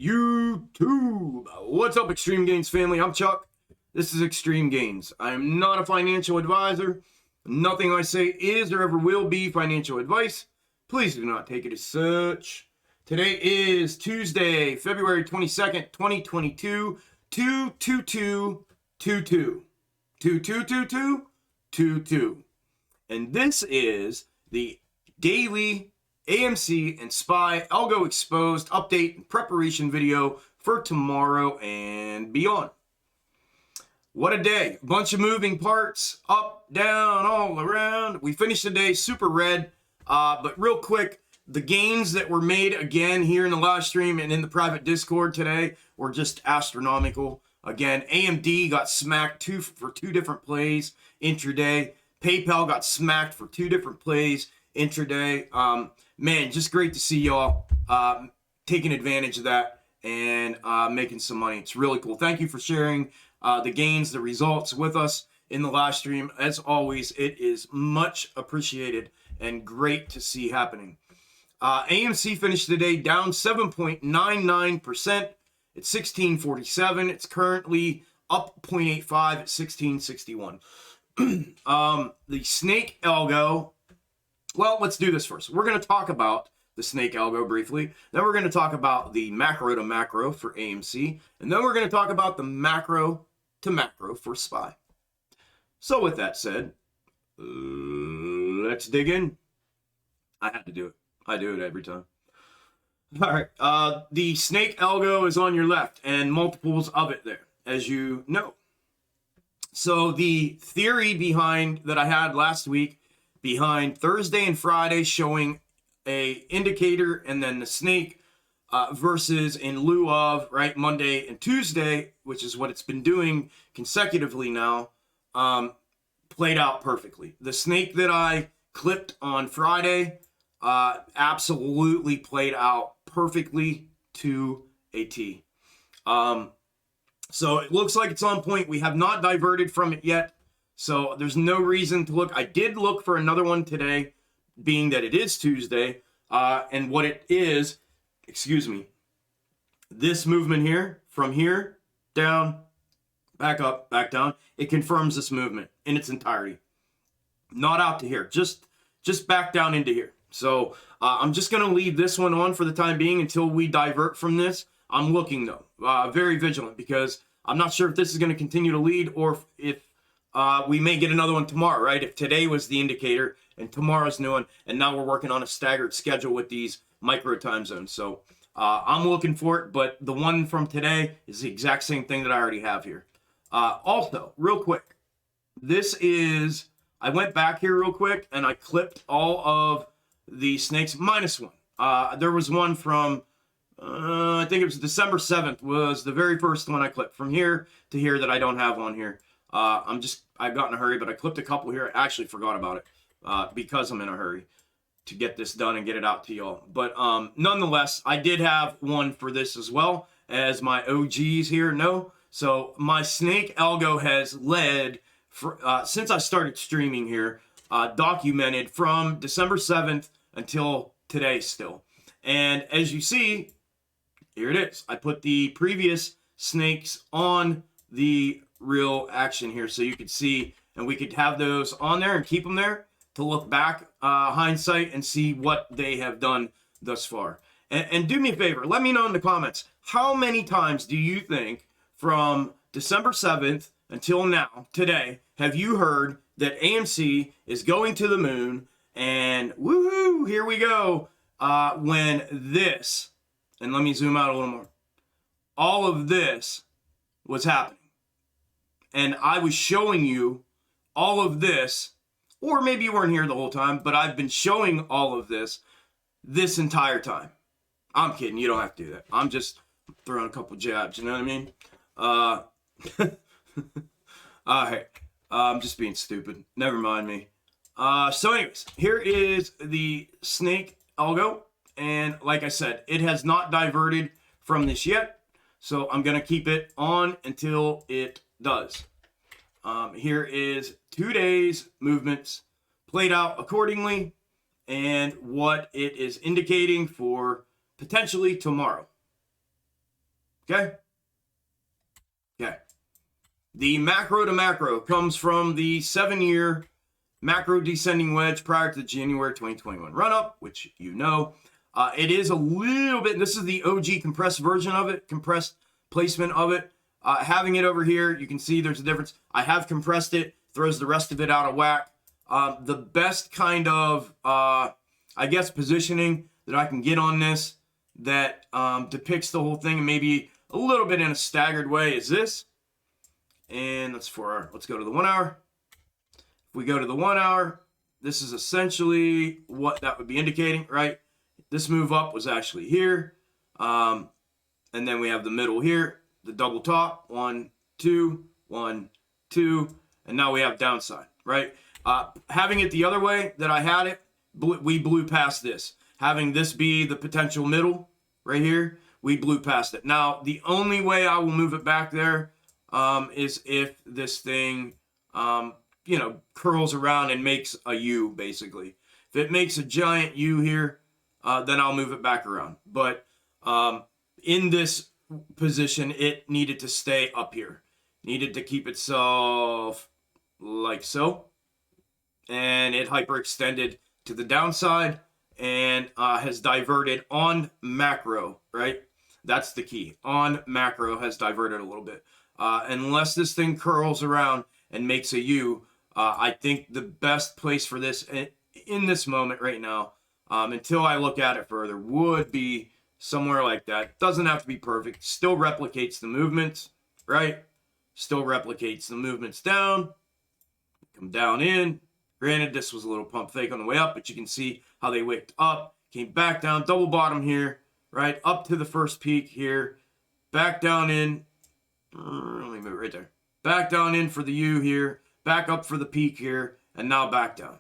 YouTube. What's up, Extreme Gains family? I'm Chuck. This is Extreme Gains. I am not a financial advisor. Nothing I say is or ever will be financial advice. Please do not take it as such. Today is Tuesday, February 22nd, 2022, 22222. 222222. And this is the daily AMC and SPY Algo exposed update and preparation video for tomorrow and beyond. What a day. A bunch of moving parts, up, down, all around. We finished the day super red, but real quick, the gains that were made again here in the live stream and in the private Discord today were just astronomical. Again, AMD got smacked for two different plays intraday. PayPal got smacked for two different plays intraday. Man, just great to see y'all taking advantage of that and making some money. It's really cool. Thank you for sharing the gains, the results with us in the live stream. As always, it is much appreciated and great to see happening. AMC finished the day down 7.99% at 1647. It's currently up 0.85 at 1661. The snake algo. Well, let's do this first. We're going to talk about the snake algo briefly. Then we're going to talk about the macro to macro for AMC. And then we're going to talk about the macro to macro for SPY. So with that said, let's dig in. I had to do it. I do it every time. All right. The snake algo is on your left and multiples of it there, as you know. So the theory behind that I had last week behind Thursday and Friday showing a indicator and then the snake versus in lieu of, right, Monday and Tuesday, which is what it's been doing consecutively now, played out perfectly. The snake that I clipped on Friday absolutely played out perfectly to a T. So it looks like it's on point. We have not diverted from it yet. So there's no reason to look. I did look for another one today, being that it is Tuesday. And what it is, excuse me, this movement here, from here, down, back up, back down, it confirms this movement in its entirety. Not out to here, just back down into here. So I'm just going to leave this one on for the time being until we divert from this. I'm looking, though, very vigilant, because I'm not sure if this is going to continue to lead or if we may get another one tomorrow, right? If today was the indicator and tomorrow's new one, and now we're working on a staggered schedule with these micro time zones. So I'm looking for it, but the one from today is the exact same thing that I already have here. Also, real quick, this is, I went back here real quick and I clipped all of the snakes minus one. There was one from, I think it was December 7th was the very first one I clipped from here to here that I don't have on here. I got in a hurry, but I clipped a couple here. I actually forgot about it because I'm in a hurry to get this done and get it out to y'all. But nonetheless, I did have one for this as well, as my OGs here know. So my snake algo has led, for, since I started streaming here, documented from December 7th until today still. And as you see, here it is. I put the previous snakes on the real action here so you could see, and we could have those on there and keep them there to look back, hindsight, and see what they have done thus far. And do me a favor, let me know in the comments, how many times do you think from December 7th until now, today, have you heard that AMC is going to the moon and woohoo, here we go, when this, and let me zoom out a little more, all of this was happening. And I was showing you all of this, or maybe you weren't here the whole time, but I've been showing all of this entire time. I'm kidding. You don't have to do that. I'm just throwing a couple jabs. You know what I mean? All right. I'm just being stupid. Never mind me. So anyways, here is the snake algo. And like I said, it has not diverted from this yet. So I'm going to keep it on until it does. Here is 2 days movements played out accordingly and what it is indicating for potentially tomorrow. Okay? Okay. The macro to macro comes from the 7-year macro descending wedge prior to the January 2021 run-up, which you know. It is a little bit, this is the OG compressed version of it, compressed placement of it. Having it over here, you can see there's a difference. I have compressed it, throws the rest of it out of whack. The best kind of, I guess, positioning that I can get on this that depicts the whole thing and maybe a little bit in a staggered way is this. And that's for our, let's go to the 1 hour. If we go to the 1 hour, this is essentially what that would be indicating, right? This move up was actually here. And then we have the middle here, the double top, 1, 2, 1, 2. And now we have downside, right? Having it the other way that I had it, we blew past this. Having this be the potential middle right here, we blew past it. Now, the only way I will move it back there is if this thing, you know, curls around and makes a U, basically. If it makes a giant U here, then I'll move it back around. But in this position, it needed to stay up here. Needed to keep itself like so. And it hyperextended to the downside and has diverted on macro, right? That's the key. On macro has diverted a little bit. Unless this thing curls around and makes a U, I think the best place for this in this moment right now, until I look at it further, would be somewhere like that. Doesn't have to be perfect. Still replicates the movements, right? Still replicates the movements down. Come down in. Granted, this was a little pump fake on the way up, but you can see how they wicked up. Came back down, double bottom here, right? Up to the first peak here. Back down in. Let me move it right there. Back down in for the U here. Back up for the peak here. And now back down.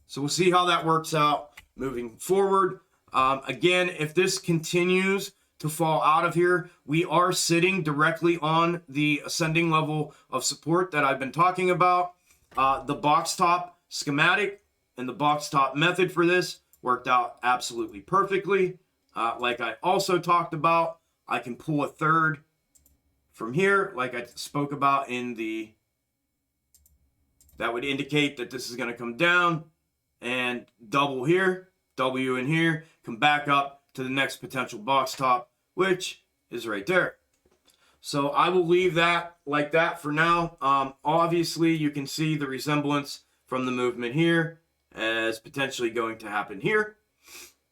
So we'll see how that works out moving forward. Again, if this continues to fall out of here, we are sitting directly on the ascending level of support that I've been talking about. The box top schematic and the box top method for this worked out absolutely perfectly. Like I also talked about, I can pull a third from here, like I spoke about in the, that would indicate that this is going to come down and double here, W in here, come back up to the next potential box top, which is right there. So I will leave that like that for now. Obviously, you can see the resemblance from the movement here as potentially going to happen here.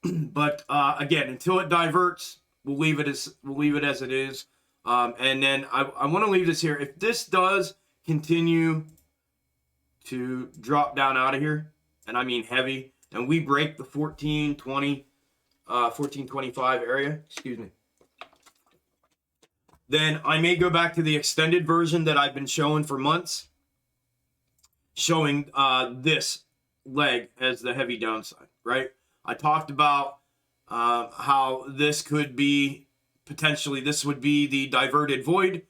But again, until it diverts, we'll leave it as it is. And then I want to leave this here. If this does continue to drop down out of here, and I mean heavy, and we break the 1420, 1425 area, excuse me, then I may go back to the extended version that I've been showing for months, showing this leg as the heavy downside, right? I talked about how this could be potentially, this would be the diverted void,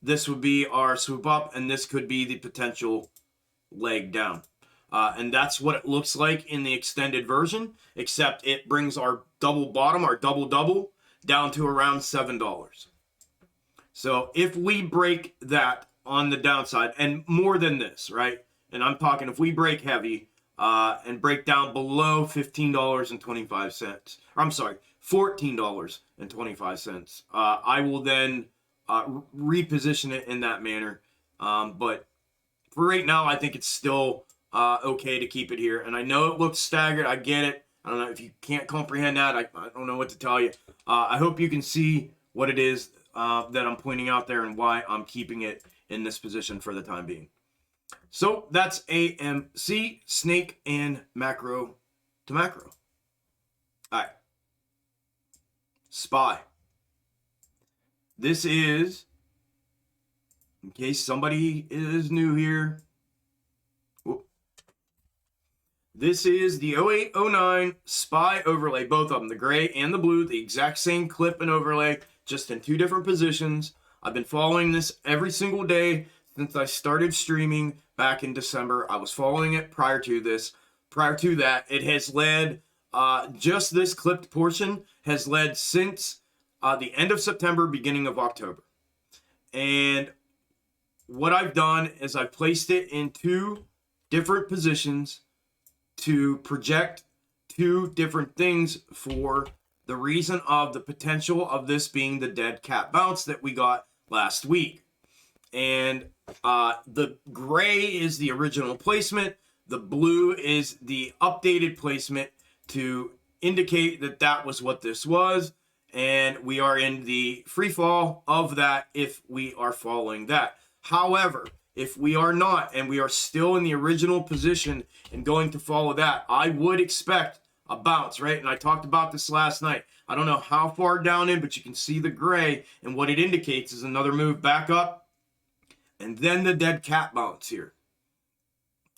this would be our swoop up, and this could be the potential leg down. And that's what it looks like in the extended version, except it brings our double bottom, our double down to around $7. So if we break that on the downside, and more than this, right? And I'm talking if we break heavy and break down below $15.25, I'm sorry, $14.25, I will then reposition it in that manner. But for right now, I think it's still okay to keep it here. And I know it looks staggered. I get it. I don't know if you can't comprehend that. I don't know what to tell you. I hope you can see what it is that I'm pointing out there and why I'm keeping it in this position for the time being. So that's AMC, snake, and macro to macro. All right. SPY. This is, in case somebody is new here, this is the 0809 SPY overlay, both of them, the gray and the blue, the exact same clip and overlay, just in two different positions. I've been following this every single day since I started streaming back in December. I was following it prior to this. Prior to that, it has led, just this clipped portion has led since the end of September, beginning of October. And what I've done is I've placed it in two different positions to project two different things for the reason of the potential of this being the dead cat bounce that we got last week. And the gray is the original placement. The blue is the updated placement to indicate that that was what this was. And we are in the free fall of that if we are following that. However, if we are not and we are still in the original position and going to follow that, I would expect a bounce, right? And I talked about this last night. I don't know how far down in, but you can see the gray, and what it indicates is another move back up and then the dead cat bounce here.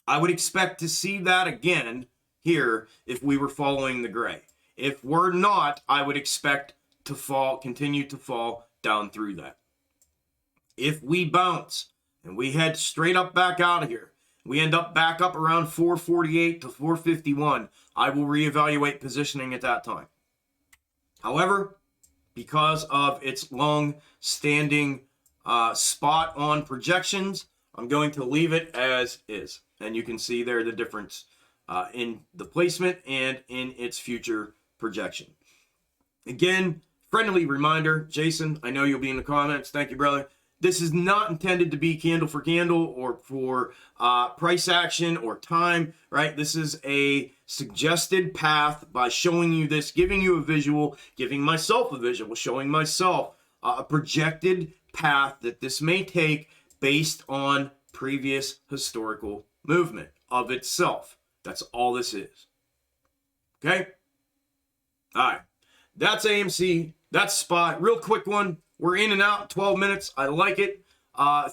I would expect to see that again here if we were following the gray. If we're not, I would expect to fall, continue to fall down through that. If we bounce and we head straight up back out of here, we end up back up around 448 to 451, I will reevaluate positioning at that time. However, because of its long-standing spot on projections, I'm going to leave it as is. And you can see there the difference in the placement and in its future projection. Again, friendly reminder, Jason, I know you'll be in the comments. Thank you, brother. This is not intended to be candle for candle or for price action or time, right? This is a suggested path by showing you this, giving you a visual, giving myself a visual, showing myself a projected path that this may take based on previous historical movement of itself. That's all this is. Okay? All right. That's AMC. That's SPOT. Real quick one. We're in and out, 12 minutes. I like it.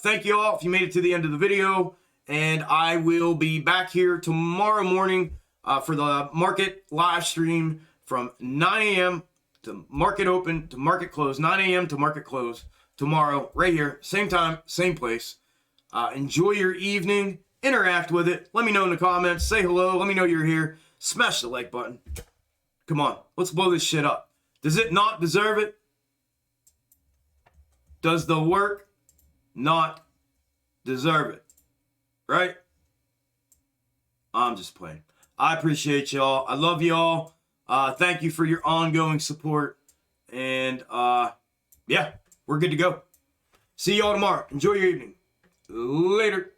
Thank you all if you made it to the end of the video. And I will be back here tomorrow morning for the market live stream from 9 a.m. to market open to market close. 9 a.m. to market close tomorrow, right here. Same time, same place. Enjoy your evening. Interact with it. Let me know in the comments. Say hello. Let me know you're here. Smash the like button. Come on. Let's blow this shit up. Does it not deserve it? Does the work not deserve it? Right? I'm just playing. I appreciate y'all. I love y'all. Thank you for your ongoing support. And yeah, we're good to go. See y'all tomorrow. Enjoy your evening. Later.